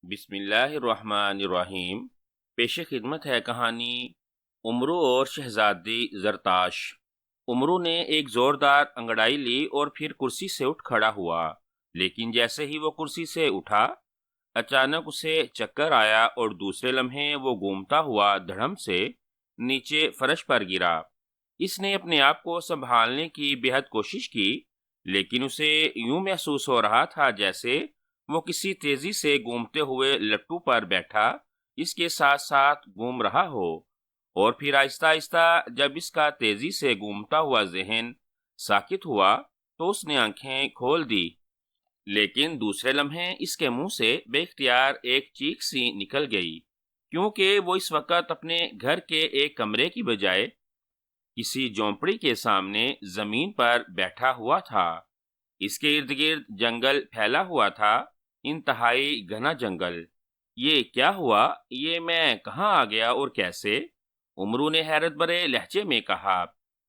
بسم اللہ الرحمن الرحیم۔ پیش خدمت ہے کہانی عمرو اور شہزادی زرتاش۔ عمرو نے ایک زوردار انگڑائی لی اور پھر کرسی سے اٹھ کھڑا ہوا، لیکن جیسے ہی وہ کرسی سے اٹھا اچانک اسے چکر آیا اور دوسرے لمحے وہ گھومتا ہوا دھڑم سے نیچے فرش پر گرا۔ اس نے اپنے آپ کو سنبھالنے کی بے حد کوشش کی، لیکن اسے یوں محسوس ہو رہا تھا جیسے وہ کسی تیزی سے گھومتے ہوئے لٹو پر بیٹھا اس کے ساتھ ساتھ گھوم رہا ہو، اور پھر آہستہ آہستہ جب اس کا تیزی سے گھومتا ہوا ذہن ساکت ہوا تو اس نے آنکھیں کھول دی، لیکن دوسرے لمحے اس کے منہ سے بے اختیار ایک چیخ سی نکل گئی، کیونکہ وہ اس وقت اپنے گھر کے ایک کمرے کی بجائے کسی جھونپڑی کے سامنے زمین پر بیٹھا ہوا تھا۔ اس کے ارد گرد جنگل پھیلا ہوا تھا، انتہائی گھنا جنگل۔ یہ کیا ہوا؟ یہ میں کہاں آ گیا اور کیسے؟ عمرو نے حیرت بھرے لہجے میں کہا،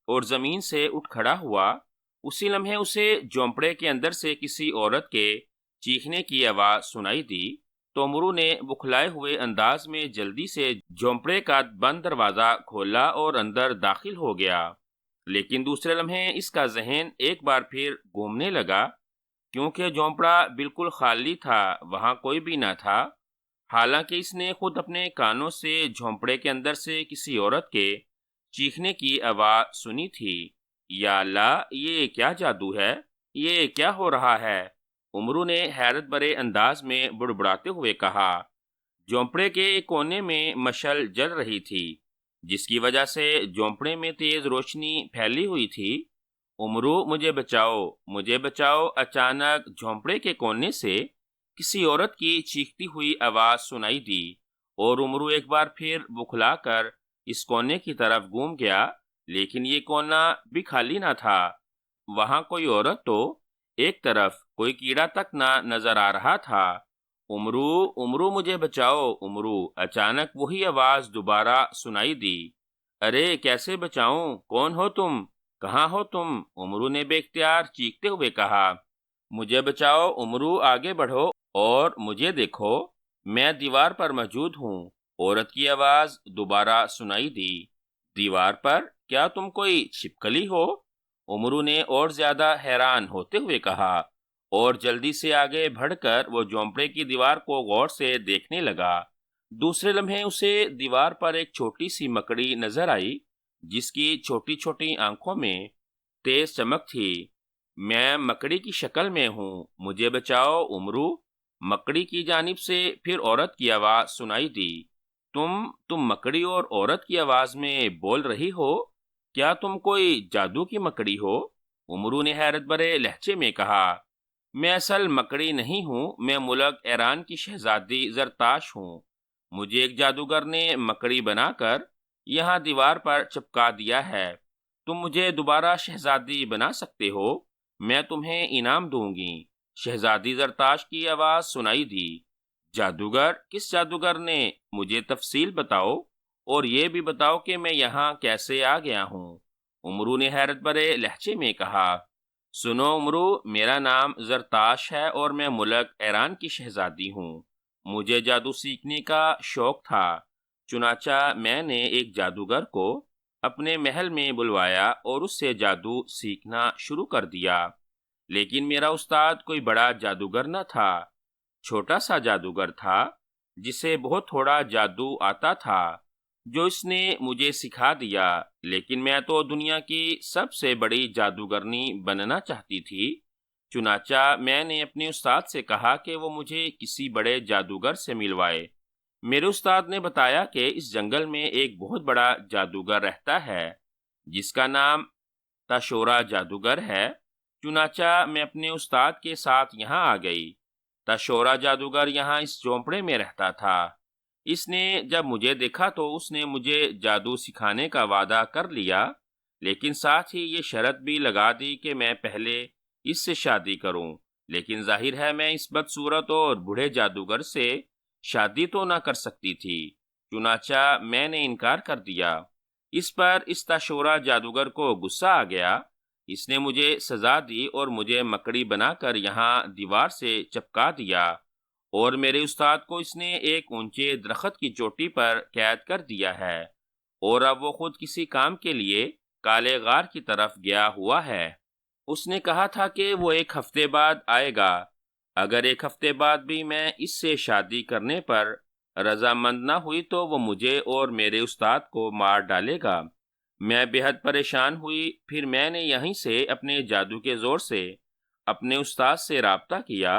اور زمین سے اٹھ کھڑا ہوا۔ اسی لمحے اسے جھونپڑے کے اندر سے کسی عورت کے چیخنے کی آواز سنائی دی، تو عمرو نے بکھلائے ہوئے انداز میں جلدی سے جھونپڑے کا بند دروازہ کھولا اور اندر داخل ہو گیا، لیکن دوسرے لمحے اس کا ذہن ایک بار پھر گھومنے لگا، کیونکہ جھونپڑا بالکل خالی تھا، وہاں کوئی بھی نہ تھا، حالانکہ اس نے خود اپنے کانوں سے جھونپڑے کے اندر سے کسی عورت کے چیخنے کی آواز سنی تھی۔ یا اللہ، یہ کیا جادو ہے؟ یہ کیا ہو رہا ہے؟ عمرو نے حیرت بھرے انداز میں بڑبڑاتے ہوئے کہا۔ جھونپڑے کے ایک کونے میں مشعل جل رہی تھی، جس کی وجہ سے جھونپڑے میں تیز روشنی پھیلی ہوئی تھی۔ عمرو، مجھے بچاؤ، مجھے بچاؤ! اچانک جھونپڑے کے کونے سے کسی عورت کی چیختی ہوئی آواز سنائی دی، اور عمرو ایک بار پھر بکھلا کر اس کونے کی طرف گھوم گیا، لیکن یہ کونا بھی خالی نہ تھا، وہاں کوئی عورت تو ایک طرف کوئی کیڑا تک نہ نظر آ رہا تھا۔ عمرو، عمرو، مجھے بچاؤ! عمرو! اچانک وہی آواز دوبارہ سنائی دی۔ ارے کیسے بچاؤں؟ کون ہو تم؟ کہاں ہو تم؟ عمرو نے بے اختیار چیختے ہوئے کہا۔ مجھے بچاؤ! عمرو، آگے بڑھو اور مجھے دیکھو، میں دیوار پر موجود ہوں۔ عورت کی آواز دوبارہ سنائی دی۔ دیوار پر؟ کیا تم کوئی چھپکلی ہو؟ عمرو نے اور زیادہ حیران ہوتے ہوئے کہا، اور جلدی سے آگے بڑھ کر وہ جھونپڑے کی دیوار کو غور سے دیکھنے لگا۔ دوسرے لمحے اسے دیوار پر ایک چھوٹی سی مکڑی نظر آئی، جس کی چھوٹی چھوٹی آنکھوں میں تیز چمک تھی۔ میں مکڑی کی شکل میں ہوں، مجھے بچاؤ! عمرو! مکڑی کی جانب سے پھر عورت کی آواز سنائی دی۔ تم مکڑی اور عورت کی آواز میں بول رہی ہو؟ کیا تم کوئی جادو کی مکڑی ہو؟ عمرو نے حیرت بھرے لہجے میں کہا، میں اصل مکڑی نہیں ہوں، میں ملک ایران کی شہزادی زرتاش ہوں۔ مجھے ایک جادوگر نے مکڑی بنا کر یہاں دیوار پر چپکا دیا ہے۔ تم مجھے دوبارہ شہزادی بنا سکتے ہو، میں تمہیں انعام دوں گی۔ شہزادی زرتاش کی آواز سنائی دی۔ جادوگر؟ کس جادوگر نے؟ مجھے تفصیل بتاؤ، اور یہ بھی بتاؤ کہ میں یہاں کیسے آ گیا ہوں۔ عمرو نے حیرت بھرے لہجے میں کہا، سنو عمرو، میرا نام زرتاش ہے اور میں ملک ایران کی شہزادی ہوں۔ مجھے جادو سیکھنے کا شوق تھا، چنانچہ میں نے ایک جادوگر کو اپنے محل میں بلوایا اور اس سے جادو سیکھنا شروع کر دیا، لیکن میرا استاد کوئی بڑا جادوگر نہ تھا، چھوٹا سا جادوگر تھا جسے بہت تھوڑا جادو آتا تھا، جو اس نے مجھے سکھا دیا، لیکن میں تو دنیا کی سب سے بڑی جادوگرنی بننا چاہتی تھی۔ چنانچہ میں نے اپنے استاد سے کہا کہ وہ مجھے کسی بڑے جادوگر سے ملوائے۔ میرے استاد نے بتایا کہ اس جنگل میں ایک بہت بڑا جادوگر رہتا ہے، جس کا نام تاشورا جادوگر ہے۔ چنانچہ میں اپنے استاد کے ساتھ یہاں آ گئی۔ تاشورا جادوگر یہاں اس جھونپڑے میں رہتا تھا۔ اس نے جب مجھے دیکھا تو اس نے مجھے جادو سکھانے کا وعدہ کر لیا، لیکن ساتھ ہی یہ شرط بھی لگا دی کہ میں پہلے اس سے شادی کروں، لیکن ظاہر ہے میں اس بدصورت اور بوڑھے جادوگر سے شادی تو نہ کر سکتی تھی، چنانچہ میں نے انکار کر دیا۔ اس پر اس تاشورا جادوگر کو غصہ آ گیا۔ اس نے مجھے سزا دی اور مجھے مکڑی بنا کر یہاں دیوار سے چپکا دیا، اور میرے استاد کو اس نے ایک اونچے درخت کی چوٹی پر قید کر دیا ہے، اور اب وہ خود کسی کام کے لیے کالے غار کی طرف گیا ہوا ہے۔ اس نے کہا تھا کہ وہ 1 ہفتے بعد آئے گا۔ اگر 1 ہفتے بعد بھی میں اس سے شادی کرنے پر رضامند نہ ہوئی تو وہ مجھے اور میرے استاد کو مار ڈالے گا۔ میں بے حد پریشان ہوئی، پھر میں نے یہیں سے اپنے جادو کے زور سے اپنے استاد سے رابطہ کیا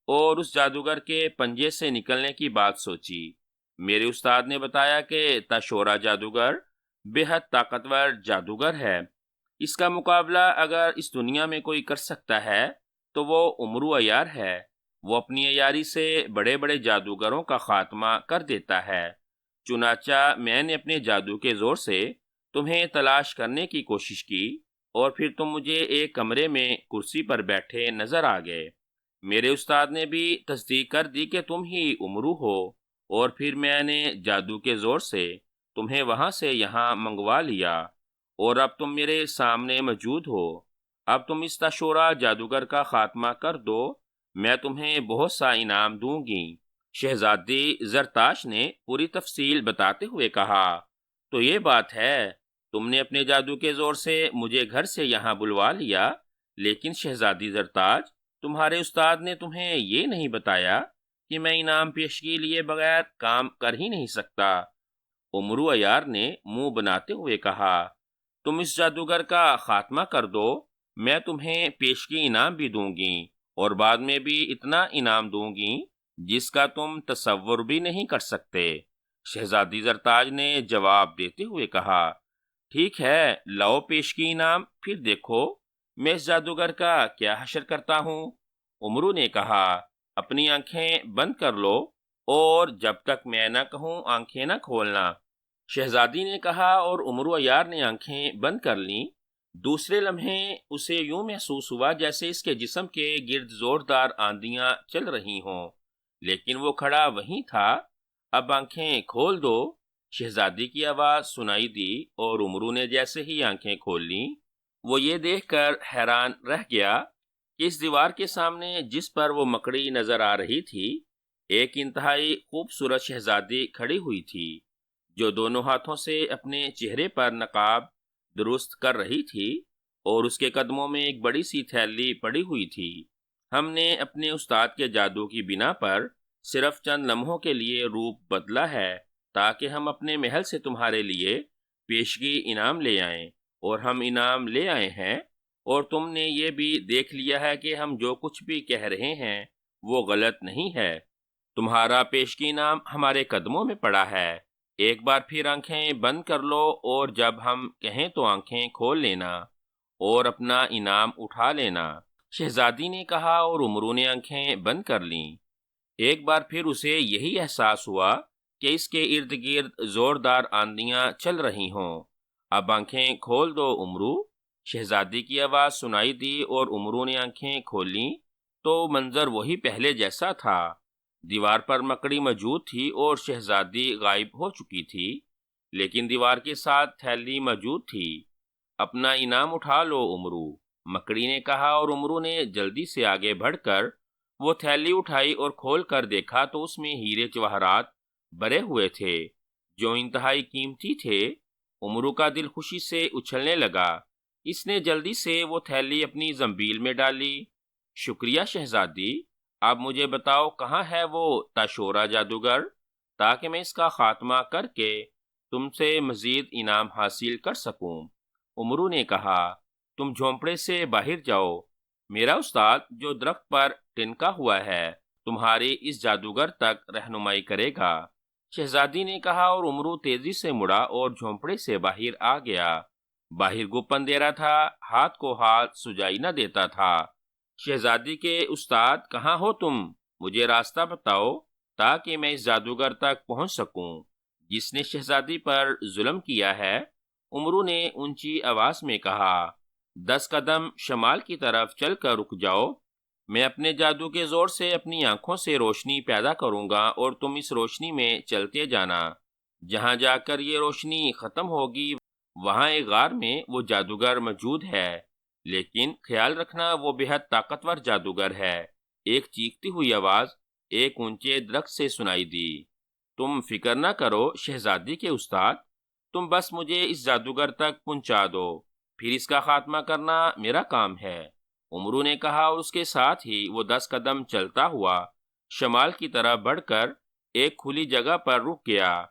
اور اس جادوگر کے پنجے سے نکلنے کی بات سوچی۔ میرے استاد نے بتایا کہ تاشورا جادوگر بے حد طاقتور جادوگر ہے۔ اس کا مقابلہ اگر اس دنیا میں کوئی کر سکتا ہے تو وہ امرو عیار ہے۔ وہ اپنی عیاری سے بڑے بڑے جادوگروں کا خاتمہ کر دیتا ہے۔ چنانچہ میں نے اپنے جادو کے زور سے تمہیں تلاش کرنے کی کوشش کی، اور پھر تم مجھے ایک کمرے میں کرسی پر بیٹھے نظر آ گئے۔ میرے استاد نے بھی تصدیق کر دی کہ تم ہی امرو ہو، اور پھر میں نے جادو کے زور سے تمہیں وہاں سے یہاں منگوا لیا، اور اب تم میرے سامنے موجود ہو۔ اب تم اس تاشورا جادوگر کا خاتمہ کر دو، میں تمہیں بہت سا انعام دوں گی۔ شہزادی زرتاش نے پوری تفصیل بتاتے ہوئے کہا، تو یہ بات ہے، تم نے اپنے جادو کے زور سے مجھے گھر سے یہاں بلوا لیا، لیکن شہزادی زرتاج، تمہارے استاد نے تمہیں یہ نہیں بتایا کہ میں انعام پیشگی لیے بغیر کام کر ہی نہیں سکتا۔ امرو عیار نے منہ بناتے ہوئے کہا، تم اس جادوگر کا خاتمہ کر دو، میں تمہیں پیشگی انعام بھی دوں گی، اور بعد میں بھی اتنا انعام دوں گی جس کا تم تصور بھی نہیں کر سکتے۔ شہزادی زرتاج نے جواب دیتے ہوئے کہا، ٹھیک ہے، لاؤ پیشگی انعام، پھر دیکھو میں اس جادوگر کا کیا حشر کرتا ہوں۔ امرو نے کہا، اپنی آنکھیں بند کر لو، اور جب تک میں نہ کہوں آنکھیں نہ کھولنا۔ شہزادی نے کہا، اور امرو عیار نے آنکھیں بند کر لیں۔ دوسرے لمحے اسے یوں محسوس ہوا جیسے اس کے جسم کے گرد زوردار آندیاں چل رہی ہوں، لیکن وہ کھڑا وہیں تھا۔ اب آنکھیں کھول دو، شہزادی کی آواز سنائی دی، اور امرو نے جیسے ہی آنکھیں کھول لیں، وہ یہ دیکھ کر حیران رہ گیا کہ اس دیوار کے سامنے جس پر وہ مکڑی نظر آ رہی تھی، ایک انتہائی خوبصورت شہزادی کھڑی ہوئی تھی، جو دونوں ہاتھوں سے اپنے چہرے پر نقاب درست کر رہی تھی، اور اس کے قدموں میں ایک بڑی سی تھیلی پڑی ہوئی تھی۔ ہم نے اپنے استاد کے جادو کی بنا پر صرف چند لمحوں کے لیے روپ بدلا ہے، تاکہ ہم اپنے محل سے تمہارے لیے پیشگی انعام لے آئیں، اور ہم انعام لے آئے ہیں، اور تم نے یہ بھی دیکھ لیا ہے کہ ہم جو کچھ بھی کہہ رہے ہیں وہ غلط نہیں ہے۔ تمہارا پیشگی انعام ہمارے قدموں میں پڑا ہے۔ ایک بار پھر آنکھیں بند کر لو، اور جب ہم کہیں تو آنکھیں کھول لینا اور اپنا انعام اٹھا لینا۔ شہزادی نے کہا، اور امرو نے آنکھیں بند کر لیں۔ ایک بار پھر اسے یہی احساس ہوا کہ اس کے ارد گرد زوردار آندیاں چل رہی ہوں۔ اب آنکھیں کھول دو امرو، شہزادی کی آواز سنائی دی، اور امرو نے آنکھیں کھول لیں تو منظر وہی پہلے جیسا تھا۔ دیوار پر مکڑی موجود تھی اور شہزادی غائب ہو چکی تھی، لیکن دیوار کے ساتھ تھیلی موجود تھی۔ اپنا انعام اٹھا لو امرو، مکڑی نے کہا، اور امرو نے جلدی سے آگے بڑھ کر وہ تھیلی اٹھائی اور کھول کر دیکھا تو اس میں ہیرے جواہرات بھرے ہوئے تھے جو انتہائی قیمتی تھے۔ امرو کا دل خوشی سے اچھلنے لگا۔ اس نے جلدی سے وہ تھیلی اپنی زنبیل میں ڈالی۔ شکریہ شہزادی، اب مجھے بتاؤ کہاں ہے وہ تاشورا جادوگر، تاکہ میں اس کا خاتمہ کر کے تم سے مزید انعام حاصل کر سکوں۔ امرو نے کہا، تم جھونپڑے سے باہر جاؤ، میرا استاد جو درخت پر ٹنکا ہوا ہے تمہاری اس جادوگر تک رہنمائی کرے گا۔ شہزادی نے کہا، اور امرو تیزی سے مڑا اور جھونپڑے سے باہر آ گیا۔ باہر گپ اندھیرا تھا، ہاتھ کو ہاتھ سجائی نہ دیتا تھا۔ شہزادی کے استاد، کہاں ہو تم؟ مجھے راستہ بتاؤ تاکہ میں اس جادوگر تک پہنچ سکوں جس نے شہزادی پر ظلم کیا ہے۔ امرو نے اونچی آواز میں کہا، 10 قدم شمال کی طرف چل کر رک جاؤ، میں اپنے جادو کے زور سے اپنی آنکھوں سے روشنی پیدا کروں گا، اور تم اس روشنی میں چلتے جانا۔ جہاں جا کر یہ روشنی ختم ہوگی وہاں ایک غار میں وہ جادوگر موجود ہے، لیکن خیال رکھنا وہ بے حد طاقتور جادوگر ہے۔ ایک چیختی ہوئی آواز ایک اونچے درخت سے سنائی دی۔ تم فکر نہ کرو شہزادی کے استاد، تم بس مجھے اس جادوگر تک پہنچا دو، پھر اس کا خاتمہ کرنا میرا کام ہے۔ امرو نے کہا اور اس کے ساتھ ہی وہ 10 قدم چلتا ہوا شمال کی طرف بڑھ کر ایک کھلی جگہ پر رک گیا۔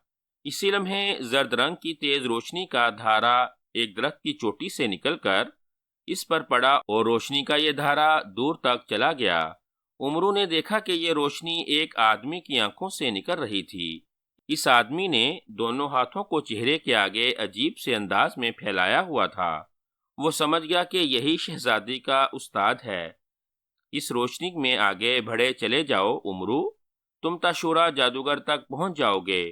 اسی لمحے زرد رنگ کی تیز روشنی کا دھارا ایک درخت کی چوٹی سے نکل کر اس پر پڑا اور روشنی کا یہ دھارا دور تک چلا گیا۔ امرو نے دیکھا کہ یہ روشنی ایک آدمی کی آنکھوں سے نکل رہی تھی۔ اس آدمی نے دونوں ہاتھوں کو چہرے کے آگے عجیب سے انداز میں پھیلایا ہوا تھا۔ وہ سمجھ گیا کہ یہی شہزادی کا استاد ہے۔ اس روشنی میں آگے بڑھے چلے جاؤ امرو، تم تاشورا جادوگر تک پہنچ جاؤ گے۔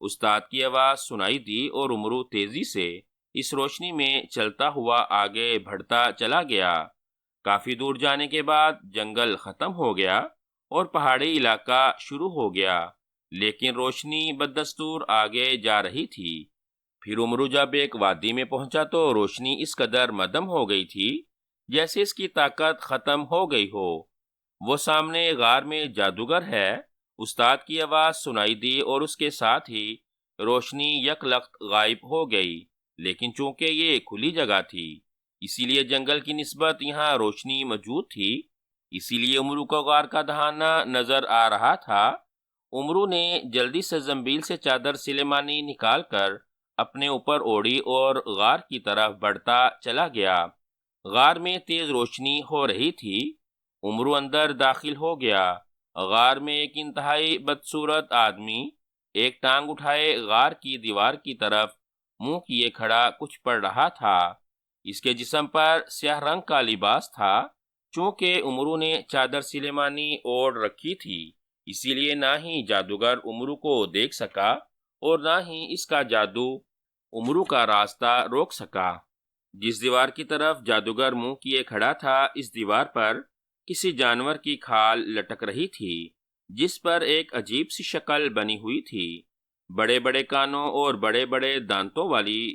استاد کی آواز سنائی دی اور امرو تیزی سے اس روشنی میں چلتا ہوا آگے بڑھتا چلا گیا۔ کافی دور جانے کے بعد جنگل ختم ہو گیا اور پہاڑی علاقہ شروع ہو گیا، لیکن روشنی بدستور آگے جا رہی تھی۔ پھر امرو جب ایک وادی میں پہنچا تو روشنی اس قدر مدھم ہو گئی تھی جیسے اس کی طاقت ختم ہو گئی ہو۔ وہ سامنے غار میں جادوگر ہے، استاد کی آواز سنائی دی اور اس کے ساتھ ہی روشنی یک لخت غائب ہو گئی۔ لیکن چونکہ یہ کھلی جگہ تھی اسی لیے جنگل کی نسبت یہاں روشنی موجود تھی، اسی لیے امرو کو غار کا دہانہ نظر آ رہا تھا۔ امرو نے جلدی سے زنبیل سے چادر سلیمانی نکال کر اپنے اوپر اوڑھی اور غار کی طرف بڑھتا چلا گیا۔ غار میں تیز روشنی ہو رہی تھی۔ امرو اندر داخل ہو گیا۔ غار میں ایک انتہائی بدصورت آدمی ایک ٹانگ اٹھائے غار کی دیوار کی طرف منہ کیے کھڑا کچھ پڑھ رہا تھا۔ اس کے جسم پر سیاہ رنگ کا لباس تھا۔ چونکہ امرو نے چادر سلیمانی اوڑھ رکھی تھی اسی لیے نہ ہی جادوگر امرو کو دیکھ سکا اور نہ ہی اس کا جادو امرو کا راستہ روک سکا۔ جس دیوار کی طرف جادوگر منہ کیے کھڑا تھا اس دیوار پر کسی جانور کی کھال لٹک رہی تھی جس پر ایک عجیب سی شکل بنی ہوئی تھی، بڑے بڑے کانوں اور بڑے بڑے دانتوں والی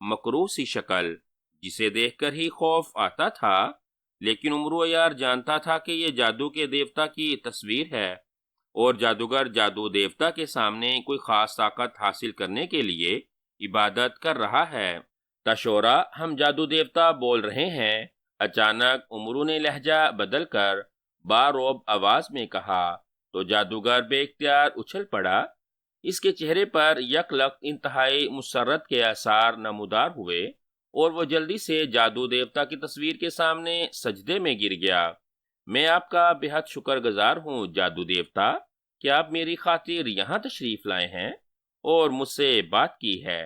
مکروہ سی شکل جسے دیکھ کر ہی خوف آتا تھا۔ لیکن امرو یار جانتا تھا کہ یہ جادو کے دیوتا کی تصویر ہے اور جادوگر جادو دیوتا کے سامنے کوئی خاص طاقت حاصل کرنے کے لیے عبادت کر رہا ہے۔ تاشورا، ہم جادو دیوتا بول رہے ہیں۔ اچانک امرو نے لہجہ بدل کر باروب آواز میں کہا تو جادوگر بے اختیار اچھل پڑا۔ اس کے چہرے پر یک لخت انتہائی مسرت کے آثار نمودار ہوئے اور وہ جلدی سے جادو دیوتا کی تصویر کے سامنے سجدے میں گر گیا۔ میں آپ کا بے حد شکر گزار ہوں جادو دیوتا کہ آپ میری خاطر یہاں تشریف لائے ہیں اور مجھ سے بات کی ہے۔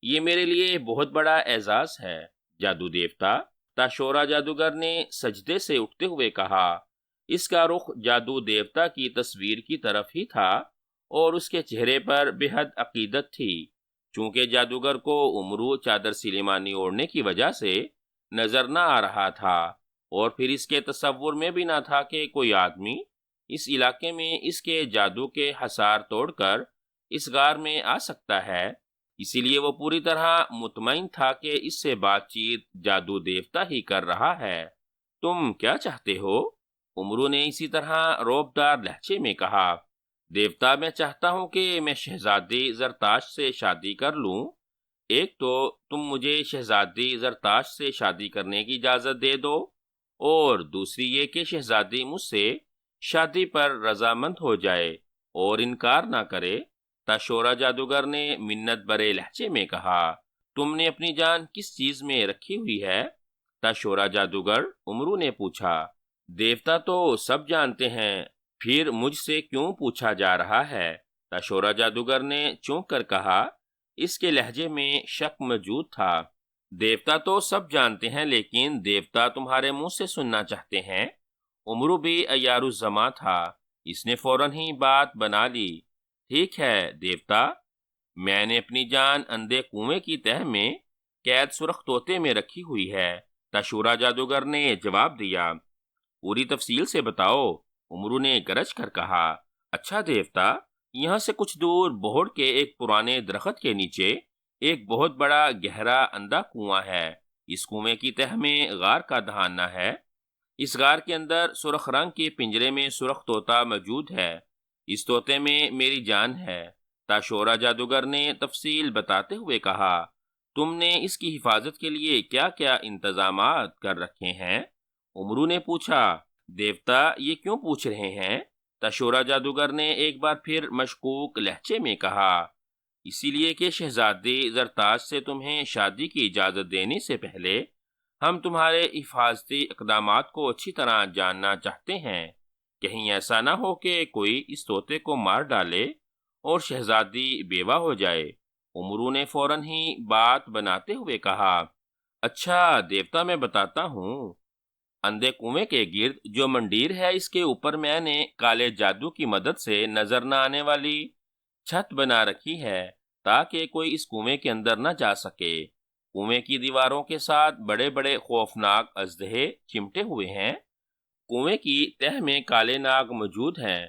یہ میرے لیے بہت بڑا اعزاز ہے جادو دیوتا۔ تاشورا جادوگر نے سجدے سے اٹھتے ہوئے کہا۔ اس کا رخ جادو دیوتا کی تصویر کی طرف ہی تھا اور اس کے چہرے پر بے حد عقیدت تھی۔ چونکہ جادوگر کو امرو چادر سلیمانی اوڑھنے کی وجہ سے نظر نہ آ رہا تھا اور پھر اس کے تصور میں بھی نہ تھا کہ کوئی آدمی اس علاقے میں اس کے جادو کے حصار توڑ کر اس غار میں آ سکتا ہے، اسی لیے وہ پوری طرح مطمئن تھا کہ اس سے بات چیت جادو دیوتا ہی کر رہا ہے۔ تم کیا چاہتے ہو؟ امرو نے اسی طرح روبدار لہجے میں کہا۔ دیوتا، میں چاہتا ہوں کہ میں شہزادی زرتاش سے شادی کر لوں۔ ایک تو تم مجھے شہزادی زرتاش سے شادی کرنے کی اجازت دے دو اور دوسری یہ کہ شہزادی مجھ سے شادی پر رضامند ہو جائے اور انکار نہ کرے۔ تاشورا جادوگر نے منت برے لہجے میں کہا۔ تم نے اپنی جان کس چیز میں رکھی ہوئی ہے؟ تاشورا جادوگر امرو نے پوچھا۔ دیوتا تو سب جانتے ہیں، پھر مجھ سے کیوں پوچھا جا رہا ہے؟ تاشورا جادوگر نے چونک کر کہا۔ اس کے لہجے میں شک موجود تھا۔ دیوتا تو سب جانتے ہیں لیکن دیوتا تمہارے منہ سے سننا چاہتے ہیں۔ امرو بھی عیار الزماں تھا، اس نے فوراً ہی بات بنا لی۔ ٹھیک ہے دیوتا، میں نے اپنی جان اندھے کنویں کی تہہ میں قید سرخ طوطے میں رکھی ہوئی ہے، تاشورا جادوگر نے جواب دیا۔ پوری تفصیل سے بتاؤ، امرو نے گرج کر کہا۔ اچھا دیوتا، یہاں سے کچھ دور بہڑ کے ایک پرانے درخت کے نیچے ایک بہت بڑا گہرا اندھا کنواں ہے۔ اس کنویں کی تہہ میں غار کا دہانہ ہے۔ اس غار کے اندر سرخ رنگ کے پنجرے میں سرخ طوطا موجود ہے۔ اس طوطے میں میری جان ہے۔ تاشورا جادوگر نے تفصیل بتاتے ہوئے کہا، تم نے اس کی حفاظت کے لیے کیا کیا انتظامات کر رکھے ہیں؟ امرو نے پوچھا، دیوتا یہ کیوں پوچھ رہے ہیں؟ تاشورا جادوگر نے ایک بار پھر مشکوک لہجے میں کہا، اسی لیے کہ شہزادی زرتاج سے تمہیں شادی کی اجازت دینے سے پہلے ہم تمہارے حفاظتی اقدامات کو اچھی طرح جاننا چاہتے ہیں۔ کہیں ایسا نہ ہو کہ کوئی اس طوطے کو مار ڈالے اور شہزادی بیوہ ہو جائے۔ امرو نے فوراً ہی بات بناتے ہوئے کہا، اچھا دیوتا میں بتاتا ہوں، اندھے کنویں کے گرد جو منڈیر ہے اس کے اوپر میں نے کالے جادو کی مدد سے نظر نہ آنے والی چھت بنا رکھی ہے تاکہ کوئی اس کنویں کے اندر نہ جا سکے۔ کنویں کی دیواروں کے ساتھ بڑے بڑے خوفناک اژدہے چمٹے ہوئے ہیں۔ کنویں کی تہہ میں کالے ناگ موجود ہیں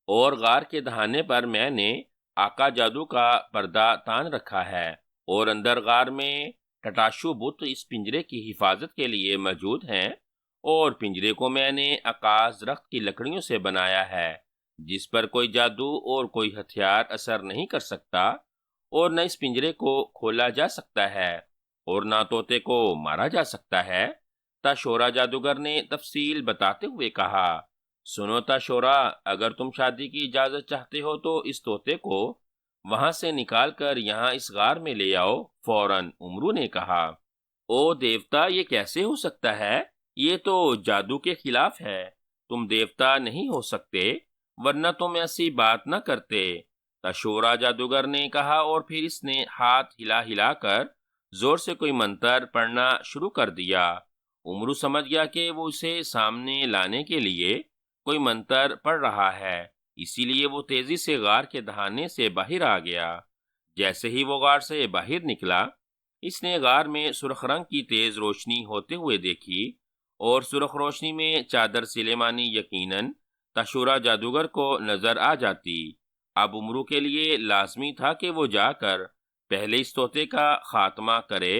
اور غار کے دہانے پر میں نے آقا جادو کا پردہ تان رکھا ہے، اور اندر غار میں ٹٹاشو بت اس پنجرے کی حفاظت کے لیے موجود ہیں، اور پنجرے کو میں نے اکاس درخت کی لکڑیوں سے بنایا ہے جس پر کوئی جادو اور کوئی ہتھیار اثر نہیں کر سکتا، اور نہ اس پنجرے کو کھولا جا سکتا ہے اور نہ طوطے کو مارا جا سکتا ہے۔ تاشورا جادوگر نے تفصیل بتاتے ہوئے کہا، سنو تاشورا، اگر تم شادی کی اجازت چاہتے ہو تو اس طوطے کو وہاں سے نکال کر یہاں اس غار میں لے آؤ فوراً۔ امرو نے کہا، او دیوتا یہ کیسے ہو سکتا ہے؟ یہ تو جادو کے خلاف ہے۔ تم دیوتا نہیں ہو سکتے ورنہ تم ایسی بات نہ کرتے۔ تاشورا جادوگر نے کہا، اور پھر اس نے ہاتھ ہلا ہلا کر زور سے کوئی منتر پڑھنا شروع کر دیا۔ امرو سمجھ گیا کہ وہ اسے سامنے لانے کے لیے کوئی منتر پڑھ رہا ہے، اسی لیے وہ تیزی سے غار کے دہانے سے باہر آ گیا۔ جیسے ہی وہ غار سے باہر نکلا، اس نے غار میں سرخ رنگ کی تیز روشنی ہوتے ہوئے دیکھی، اور سرخ روشنی میں چادر سلیمانی یقیناً تاشورا جادوگر کو نظر آ جاتی۔ اب امرو کے لیے لازمی تھا کہ وہ جا کر پہلے اس طوطے کا خاتمہ کرے،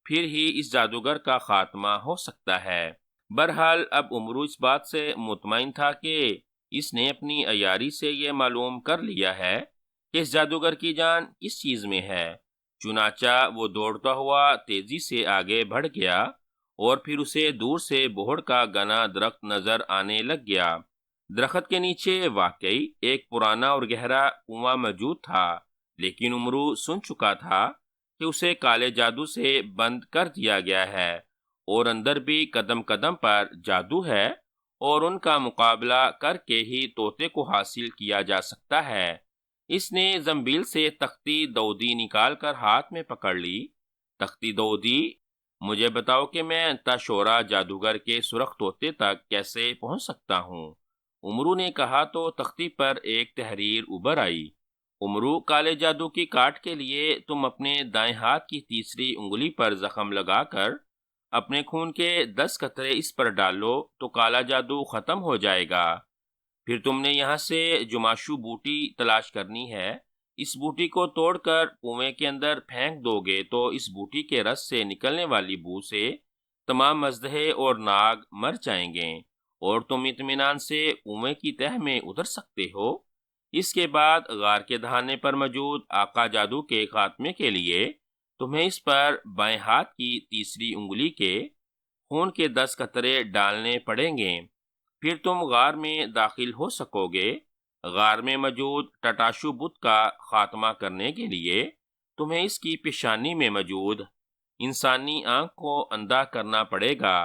پھر ہی اس جادوگر کا خاتمہ ہو سکتا ہے۔ بہرحال اب امرو اس بات سے مطمئن تھا کہ اس نے اپنی عیاری سے یہ معلوم کر لیا ہے کہ اس جادوگر کی جان کس چیز میں ہے۔ چنانچہ وہ دوڑتا ہوا تیزی سے آگے بڑھ گیا، اور پھر اسے دور سے بوہڑ کا گنا درخت نظر آنے لگ گیا۔ درخت کے نیچے واقعی ایک پرانا اور گہرا کنواں موجود تھا، لیکن امرو سن چکا تھا کہ اسے کالے جادو سے بند کر دیا گیا ہے، اور اندر بھی قدم قدم پر جادو ہے، اور ان کا مقابلہ کر کے ہی طوطے کو حاصل کیا جا سکتا ہے۔ اس نے زنبیل سے تختی دودی نکال کر ہاتھ میں پکڑ لی۔ تختی دودی، مجھے بتاؤ کہ میں تاشورا جادوگر کے سرخ طوطے تک کیسے پہنچ سکتا ہوں؟ امرو نے کہا تو تختی پر ایک تحریر ابھر آئی۔ امرو، کالے جادو کی کاٹ کے لیے تم اپنے دائیں ہاتھ کی تیسری انگلی پر زخم لگا کر اپنے خون کے 10 قطرے اس پر ڈالو تو کالا جادو ختم ہو جائے گا۔ پھر تم نے یہاں سے جماشو بوٹی تلاش کرنی ہے۔ اس بوٹی کو توڑ کر کنویں کے اندر پھینک دو گے تو اس بوٹی کے رس سے نکلنے والی بو سے تمام اژدہے اور ناگ مر جائیں گے، اور تم اطمینان سے کنویں کی تہہ میں اتر سکتے ہو۔ اس کے بعد غار کے دہانے پر موجود آقا جادو کے خاتمے کے لیے تمہیں اس پر بائیں ہاتھ کی تیسری انگلی کے خون کے 10 قطرے ڈالنے پڑیں گے، پھر تم غار میں داخل ہو سکو گے۔ غار میں موجود ٹٹاشو بت کا خاتمہ کرنے کے لیے تمہیں اس کی پیشانی میں موجود انسانی آنکھ کو اندھا کرنا پڑے گا۔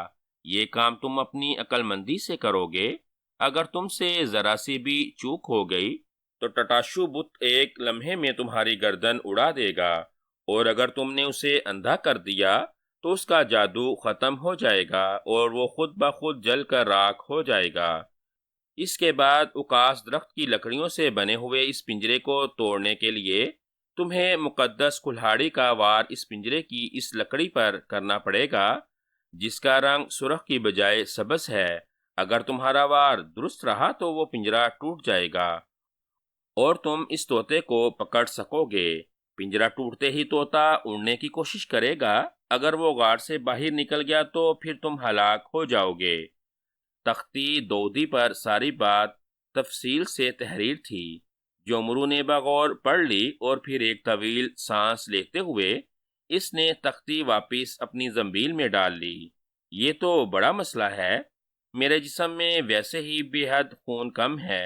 یہ کام تم اپنی عقل مندی سے کرو گے۔ اگر تم سے ذرا سی بھی چوک ہو گئی تو ٹٹاشو بت ایک لمحے میں تمہاری گردن اڑا دے گا، اور اگر تم نے اسے اندھا کر دیا تو اس کا جادو ختم ہو جائے گا اور وہ خود بخود جل کر راکھ ہو جائے گا۔ اس کے بعد اکاس درخت کی لکڑیوں سے بنے ہوئے اس پنجرے کو توڑنے کے لیے تمہیں مقدس کلہاڑی کا وار اس پنجرے کی اس لکڑی پر کرنا پڑے گا جس کا رنگ سرخ کی بجائے سبز ہے۔ اگر تمہارا وار درست رہا تو وہ پنجرا ٹوٹ جائے گا اور تم اس طوطے کو پکڑ سکو گے۔ پنجرا ٹوٹتے ہی طوطا اڑنے کی کوشش کرے گا۔ اگر وہ غار سے باہر نکل گیا تو پھر تم ہلاک ہو جاؤ گے۔ تختی دودی پر ساری بات تفصیل سے تحریر تھی جو عمرو نے بغور پڑھ لی، اور پھر ایک طویل سانس لیتے ہوئے اس نے تختی واپس اپنی زنبیل میں ڈال لی۔ یہ تو بڑا مسئلہ ہے، میرے جسم میں ویسے ہی بے حد خون کم ہے،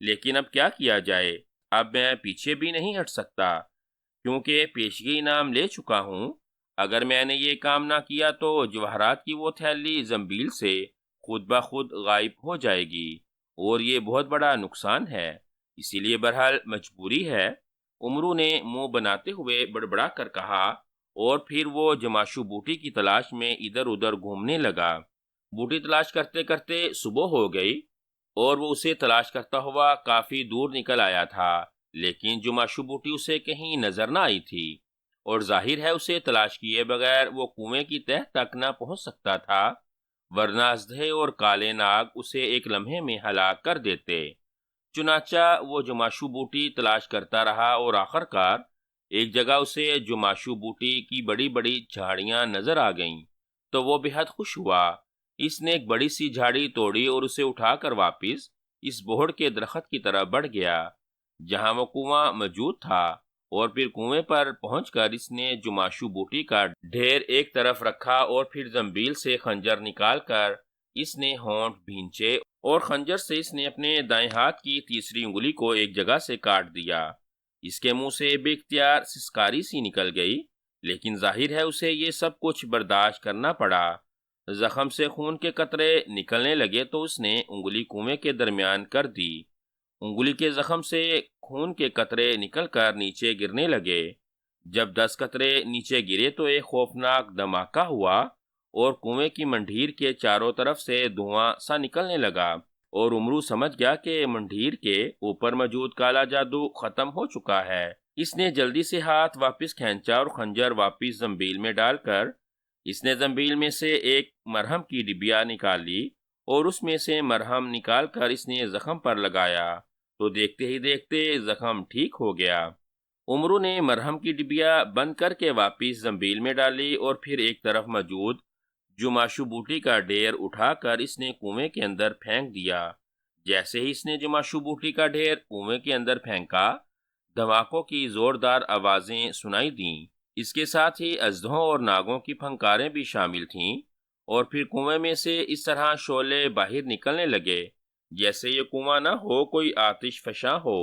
لیکن اب کیا کیا جائے؟ اب میں پیچھے بھی نہیں ہٹ سکتا کیونکہ پیشگی انعام لے چکا ہوں۔ اگر میں نے یہ کام نہ کیا تو جواہرات کی وہ تھیلی زنبیل سے خود بخود غائب ہو جائے گی، اور یہ بہت بڑا نقصان ہے، اسی لیے بہرحال مجبوری ہے، عمرو نے منہ بناتے ہوئے بڑبڑا کر کہا، اور پھر وہ جماشو بوٹی کی تلاش میں ادھر ادھر گھومنے لگا۔ بوٹی تلاش کرتے کرتے صبح ہو گئی، اور وہ اسے تلاش کرتا ہوا کافی دور نکل آیا تھا، لیکن جماشو بوٹی اسے کہیں نظر نہ آئی تھی، اور ظاہر ہے اسے تلاش کیے بغیر وہ کنویں کی تہہ تک نہ پہنچ سکتا تھا، ورنہ اژدھے اور کالے ناگ اسے ایک لمحے میں ہلاک کر دیتے۔ چنانچہ وہ جماشو بوٹی تلاش کرتا رہا، اور آخر کار ایک جگہ اسے جماشو بوٹی کی بڑی بڑی جھاڑیاں نظر آ گئیں، تو وہ بے حد خوش ہوا۔ اس نے ایک بڑی سی جھاڑی توڑی اور اسے اٹھا کر واپس اس بوہڑ کے درخت کی طرف بڑھ گیا جہاں وہ کنواں موجود تھا، اور پھر کنویں پر پہنچ کر اس نے جماشو بوٹی کا ڈھیر ایک طرف رکھا، اور پھر زنبیل سے خنجر نکال کر اس نے ہونٹ بھینچے، اور خنجر سے اس نے اپنے دائیں ہاتھ کی تیسری انگلی کو ایک جگہ سے کاٹ دیا۔ اس کے منہ سے بے اختیار سسکاری سی نکل گئی، لیکن ظاہر ہے اسے یہ سب کچھ برداشت کرنا پڑا۔ زخم سے خون کے قطرے نکلنے لگے تو اس نے انگلی کنویں کے درمیان کر دی۔ انگلی کے زخم سے خون کے قطرے نکل کر نیچے گرنے لگے۔ جب 10 قطرے نیچے گرے تو ایک خوفناک دھماکہ ہوا، اور کنویں کی منڈھیر کے چاروں طرف سے دھواں سا نکلنے لگا، اور عمرو سمجھ گیا کہ منڈھیر کے اوپر موجود کالا جادو ختم ہو چکا ہے۔ اس نے جلدی سے ہاتھ واپس کھینچا اور خنجر واپس زنبیل میں ڈال کر اس نے زنبیل میں سے ایک مرہم کی ڈبیا نکال لی، اور اس میں سے مرہم نکال کر اس نے زخم پر لگایا تو دیکھتے ہی دیکھتے زخم ٹھیک ہو گیا۔ عمرو نے مرہم کی ڈبیا بند کر کے واپس زنبیل میں ڈالی، اور پھر ایک طرف موجود جماشو بوٹی کا ڈھیر اٹھا کر اس نے کنویں کے اندر پھینک دیا۔ جیسے ہی اس نے جماشو بوٹی کا ڈھیر کنویں کے اندر پھینکا، دھماکوں کی زوردار آوازیں سنائی دیں۔ اس کے ساتھ ہی اژدھوں اور ناگوں کی پھنکاریں بھی شامل تھیں، اور پھر کنویں میں سے اس طرح شعلے باہر نکلنے لگے جیسے یہ کنواں نہ ہو کوئی آتش فشاں ہو۔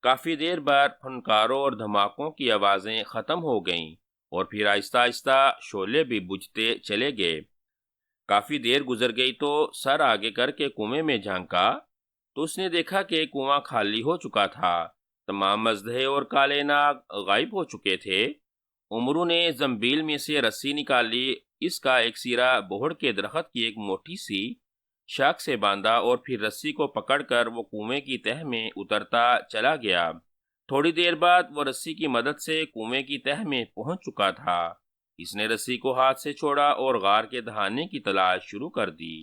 کافی دیر بعد پھنکاروں اور دھماکوں کی آوازیں ختم ہو گئیں، اور پھر آہستہ آہستہ شعلے بھی بجھتے چلے گئے۔ کافی دیر گزر گئی تو سر آگے کر کے کنویں میں جھانکا تو اس نے دیکھا کہ کنواں خالی ہو چکا تھا، تمام اژدھے اور کالے ناگ غائب ہو چکے تھے۔ عمرو نے زنبیل میں سے رسی نکال لی، اس کا ایک سیرا بوہڑ کے درخت کی ایک موٹی سی شاخ سے باندھا، اور پھر رسی کو پکڑ کر وہ کنویں کی تہہ میں اترتا چلا گیا۔ تھوڑی دیر بعد وہ رسی کی مدد سے کنویں کی تہہ میں پہنچ چکا تھا۔ اس نے رسی کو ہاتھ سے چھوڑا اور غار کے دہانے کی تلاش شروع کر دی۔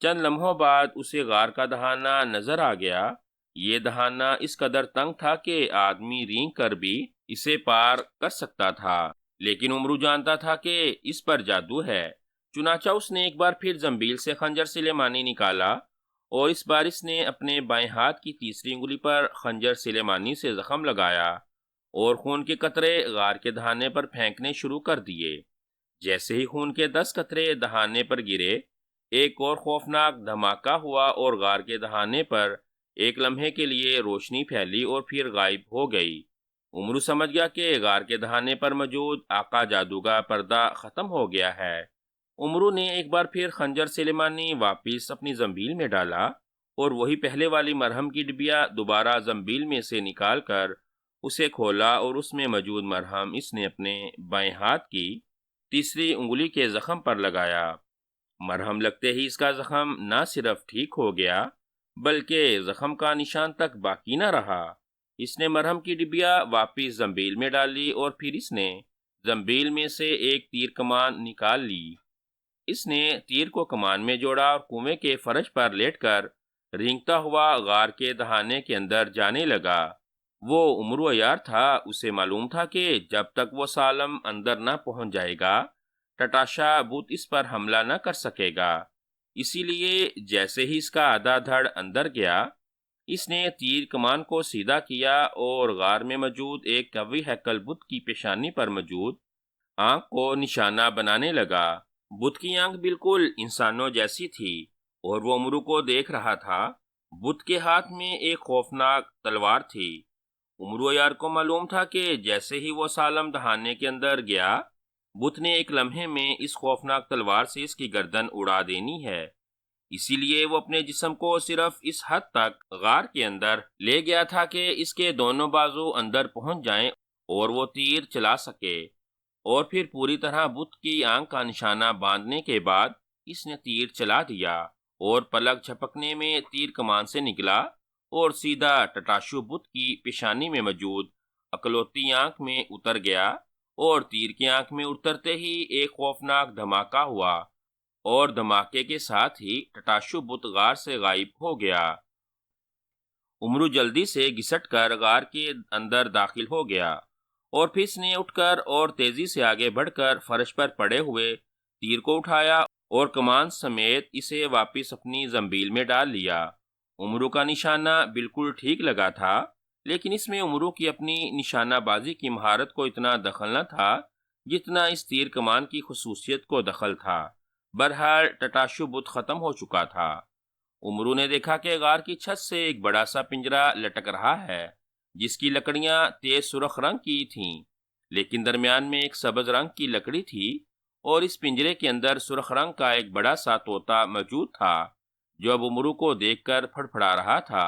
چند لمحوں بعد اسے غار کا دہانہ نظر آ گیا۔ یہ دہانہ اس قدر تنگ تھا کہ آدمی رینگ کر بھی اسے پار کر سکتا تھا، لیکن عمرو جانتا تھا کہ اس پر جادو ہے۔ چنانچہ اس نے ایک بار پھر زنبیل سے خنجر سلیمانی نکالا، اور اس بار اس نے اپنے بائیں ہاتھ کی تیسری انگلی پر خنجر سلیمانی سے زخم لگایا، اور خون کے قطرے غار کے دہانے پر پھینکنے شروع کر دیے۔ جیسے ہی خون کے 10 قطرے دہانے پر گرے، ایک اور خوفناک دھماکہ ہوا، اور غار کے دہانے پر ایک لمحے کے لیے روشنی پھیلی اور پھر غائب ہو گئی۔ عمرو سمجھ گیا کہ غار کے دہانے پر موجود آقا جادو کا پردہ ختم ہو گیا ہے۔ عمرو نے ایک بار پھر خنجر سلیمانی واپس اپنی زنبیل میں ڈالا، اور وہی پہلے والی مرہم کی ڈبیا دوبارہ زنبیل میں سے نکال کر اسے کھولا، اور اس میں موجود مرہم اس نے اپنے بائیں ہاتھ کی تیسری انگلی کے زخم پر لگایا۔ مرہم لگتے ہی اس کا زخم نہ صرف ٹھیک ہو گیا بلکہ زخم کا نشان تک باقی نہ رہا۔ اس نے مرہم کی ڈبیا واپس زنبیل میں ڈالی، اور پھر اس نے زنبیل میں سے ایک تیر کمان نکال لی۔ اس نے تیر کو کمان میں جوڑا اور کنویں کے فرش پر لیٹ کر رینگتا ہوا غار کے دہانے کے اندر جانے لگا۔ وہ عمرو عیار تھا، اسے معلوم تھا کہ جب تک وہ سالم اندر نہ پہنچ جائے گا ٹٹاشا بت اس پر حملہ نہ کر سکے گا۔ اسی لیے جیسے ہی اس کا آدھا دھڑ اندر گیا، اس نے تیر کمان کو سیدھا کیا اور غار میں موجود ایک قوی ہیکل بت کی پیشانی پر موجود آنکھ کو نشانہ بنانے لگا۔ بت کی آنکھ بالکل انسانوں جیسی تھی اور وہ امرو کو دیکھ رہا تھا۔ بت کے ہاتھ میں ایک خوفناک تلوار تھی۔ امرو یار کو معلوم تھا کہ جیسے ہی وہ سالم دہانے کے اندر گیا، بت نے ایک لمحے میں اس خوفناک تلوار سے اس کی گردن اڑا دینی ہے۔ اسی لیے وہ اپنے جسم کو صرف اس حد تک غار کے اندر لے گیا تھا کہ اس کے دونوں بازو اندر پہنچ جائیں اور وہ تیر چلا سکے، اور پھر پوری طرح بت کی آنکھ کا نشانہ باندھنے کے بعد اس نے تیر چلا دیا اور پلک جھپکنے میں تیر کمان سے نکلا اور سیدھا ٹٹاشو بت کی پیشانی میں موجود اکلوتی آنکھ میں اتر گیا، اور تیر کی آنکھ میں اترتے ہی ایک خوفناک دھماکہ ہوا اور دھماکے کے ساتھ ہی ٹٹاشو بت غار سے غائب ہو گیا۔ امرو جلدی سے گھسٹ کر غار کے اندر داخل ہو گیا اور پھر اس نے اٹھ کر اور تیزی سے آگے بڑھ کر فرش پر پڑے ہوئے تیر کو اٹھایا اور کمان سمیت اسے واپس اپنی زنبیل میں ڈال لیا۔ امرو کا نشانہ بالکل ٹھیک لگا تھا، لیکن اس میں امرو کی اپنی نشانہ بازی کی مہارت کو اتنا دخل نہ تھا جتنا اس تیر کمان کی خصوصیت کو دخل تھا۔ بہرحال ٹٹاشو بت ختم ہو چکا تھا۔ امرو نے دیکھا کہ غار کی چھت سے ایک بڑا سا پنجرا لٹک رہا ہے، جس کی لکڑیاں تیز سرخ رنگ کی تھیں، لیکن درمیان میں ایک سبز رنگ کی لکڑی تھی، اور اس پنجرے کے اندر سرخ رنگ کا ایک بڑا سا طوطا موجود تھا جو اب امرو کو دیکھ کر پھڑپھڑا رہا تھا۔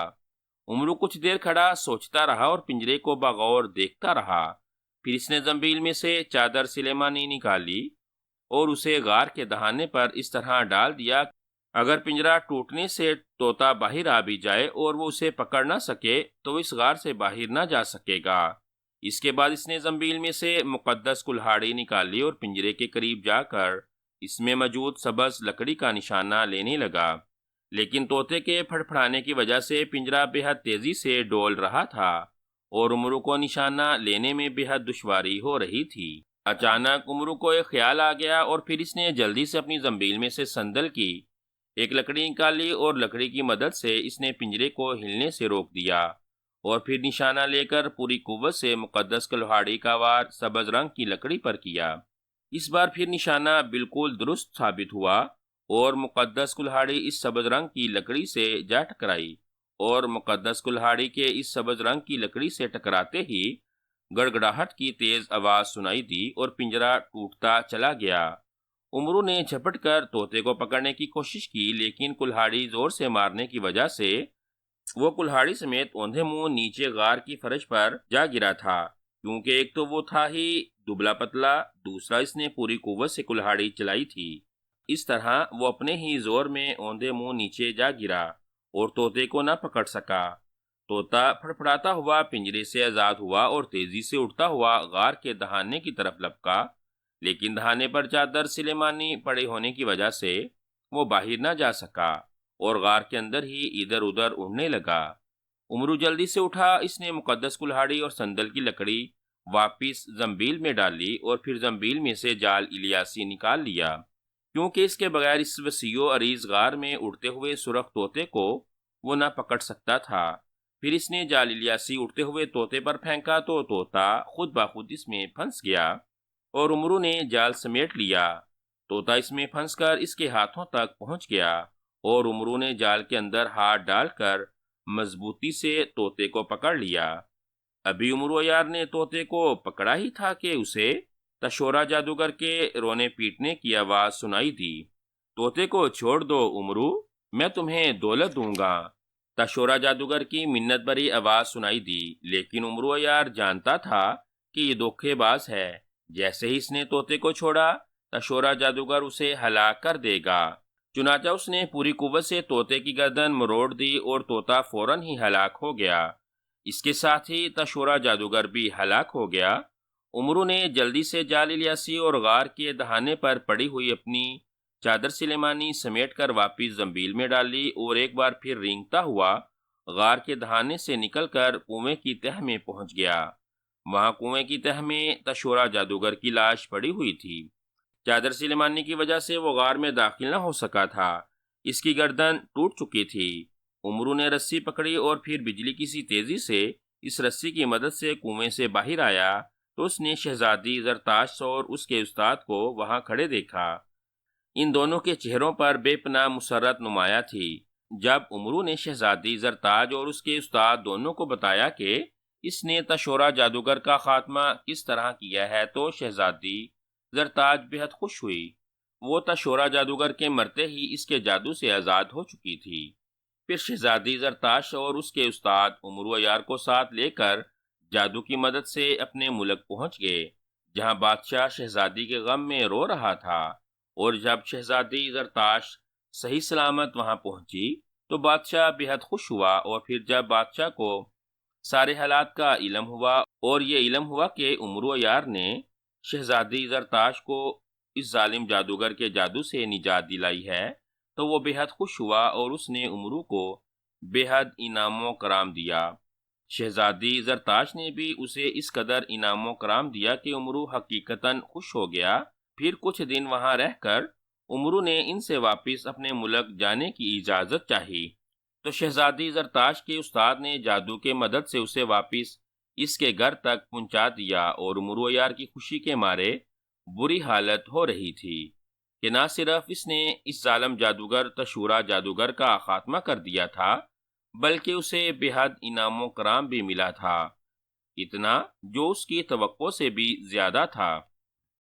امرو کچھ دیر کھڑا سوچتا رہا اور پنجرے کو بغور دیکھتا رہا۔ پھر اس نے زنبیل میں سے چادر سلیمانی نکالی اور اسے غار کے دہانے پر اس طرح ڈال دیا اگر پنجرا ٹوٹنے سے طوطا باہر آ بھی جائے اور وہ اسے پکڑ نہ سکے تو اس غار سے باہر نہ جا سکے گا۔ اس کے بعد اس نے زنبیل میں سے مقدس کلہاڑی نکالی اور پنجرے کے قریب جا کر اس میں موجود سبز لکڑی کا نشانہ لینے لگا، لیکن طوطے کے پھڑپھڑانے کی وجہ سے پنجرا بے حد تیزی سے ڈول رہا تھا اور امرو کو نشانہ لینے میں بے حد دشواری ہو رہی تھی۔ اچانک امرو کو ایک خیال آ گیا اور پھر اس نے جلدی سے اپنی زنبیل میں سے سندل کی ایک لکڑی نکالی اور لکڑی کی مدد سے اس نے پنجرے کو ہلنے سے روک دیا، اور پھر نشانہ لے کر پوری قوت سے مقدس کلہاڑی کا وار سبز رنگ کی لکڑی پر کیا۔ اس بار پھر نشانہ بالکل درست ثابت ہوا اور مقدس کلہاڑی اس سبز رنگ کی لکڑی سے جا ٹکرائی، اور مقدس کلہاڑی کے اس سبز رنگ کی لکڑی سے ٹکراتے ہی گڑگڑاہٹ کی تیز آواز سنائی دی اور پنجرا ٹوٹتا چلا گیا۔ امرو نے جھپٹ کر طوطے کو پکڑنے کی کوشش کی، لیکن کلہاڑی زور سے مارنے کی وجہ سے وہ کلہاڑی سمیت اوندھے منہ نیچے غار کی فرش پر جا گرا تھا، کیونکہ ایک تو وہ تھا ہی دبلا پتلا، دوسرا اس نے پوری قوت سے کلہاڑی چلائی تھی۔ اس طرح وہ اپنے ہی زور میں اوندھے منہ نیچے جا گرا اور طوطے کو نہ پکڑ سکا۔ طوطا پھڑپھڑاتا ہوا پنجرے سے آزاد ہوا اور تیزی سے اٹھتا ہوا غار کے دہانے کی طرف لپکا، لیکن دہانے پر چادر سلیمانی پڑے ہونے کی وجہ سے وہ باہر نہ جا سکا اور غار کے اندر ہی ادھر ادھر اڑنے لگا۔ امرو جلدی سے اٹھا، اس نے مقدس کلہاڑی اور سندل کی لکڑی واپس زنبیل میں ڈالی اور پھر زنبیل میں سے جال الیاسی نکال لیا، کیونکہ اس کے بغیر اس وسیع و عریض غار میں اڑتے ہوئے سرخ طوطے کو وہ نہ پکڑ سکتا تھا۔ پھر اس نے جال الیاسی اڑتے ہوئے طوطے پر پھینکا تو طوطا خود بخود اس میں پھنس گیا اور امرو نے جال سمیٹ لیا۔ طوطا اس میں پھنس کر اس کے ہاتھوں تک پہنچ گیا اور امرو نے جال کے اندر ہاتھ ڈال کر مضبوطی سے طوطے کو پکڑ لیا۔ ابھی امرو یار نے طوطے کو پکڑا ہی تھا کہ اسے تشورا جادوگر کے رونے پیٹنے کی آواز سنائی دی۔ طوطے کو چھوڑ دو امرو، میں تمہیں دولت دوں گا۔ تشورا جادوگر کی منت بھری آواز سنائی دی، لیکن امرو یار جانتا تھا کہ یہ دھوکے باز ہے۔ جیسے ہی اس نے طوطے کو چھوڑا، تشورا جادوگر اسے ہلاک کر دے گا۔ چنانچہ اس نے پوری قوت سے طوطے کی گردن مروڑ دی اور طوطا فوراً ہی ہلاک ہو گیا۔ اس کے ساتھ ہی تشورا جادوگر بھی ہلاک ہو گیا۔ امرو نے جلدی سے جال الیاسی اور غار کے دہانے پر پڑی ہوئی اپنی چادر سلیمانی سمیٹ کر واپس زنبیل میں ڈال لی اور ایک بار پھر رینگتا ہوا غار کے دہانے سے نکل کر کنویں کی تہہ میں پہنچ گیا۔ وہاں کنویں کی تہہ میں تشورا جادوگر کی لاش پڑی ہوئی تھی۔ چادر سلیمانی کی وجہ سے وہ غار میں داخل نہ ہو سکا تھا، اس کی گردن ٹوٹ چکی تھی۔ عمرو نے رسی پکڑی اور پھر بجلی کی سی تیزی سے اس رسی کی مدد سے کنویں سے باہر آیا تو اس نے شہزادی زرتاش اور اس کے استاد کو وہاں کھڑے دیکھا۔ ان دونوں کے چہروں پر بے پناہ مسرت نمایاں تھی۔ جب عمرو نے شہزادی زرتاج اور اس کے استاد دونوں کو بتایا کہ اس نے تشورا جادوگر کا خاتمہ کس طرح کیا ہے تو شہزادی زرتاج بہت خوش ہوئی۔ وہ تشورا جادوگر کے مرتے ہی اس کے جادو سے آزاد ہو چکی تھی۔ پھر شہزادی زرتاش اور اس کے استاد عمرو یار کو ساتھ لے کر جادو کی مدد سے اپنے ملک پہنچ گئے، جہاں بادشاہ شہزادی کے غم میں رو رہا تھا۔ اور جب شہزادی زرتاش صحیح سلامت وہاں پہنچی تو بادشاہ بہت خوش ہوا، اور پھر جب بادشاہ کو سارے حالات کا علم ہوا اور یہ علم ہوا کہ عمرو یار نے شہزادی زرتاش کو اس ظالم جادوگر کے جادو سے نجات دلائی ہے تو وہ بہت خوش ہوا اور اس نے عمرو کو بے حد انعام و کرام دیا۔ شہزادی زرتاش نے بھی اسے اس قدر انعام و کرام دیا کہ عمرو حقیقتاً خوش ہو گیا۔ پھر کچھ دن وہاں رہ کر عمرو نے ان سے واپس اپنے ملک جانے کی اجازت چاہی تو شہزادی زرتاش کے استاد نے جادو کے مدد سے اسے واپس اس کے گھر تک پہنچا دیا، اور عمرو یار کی خوشی کے مارے بری حالت ہو رہی تھی کہ نہ صرف اس نے اس ظالم جادوگر تشورا جادوگر کا خاتمہ کر دیا تھا بلکہ اسے بے حد انعام و کرام بھی ملا تھا، اتنا جو اس کی توقع سے بھی زیادہ تھا۔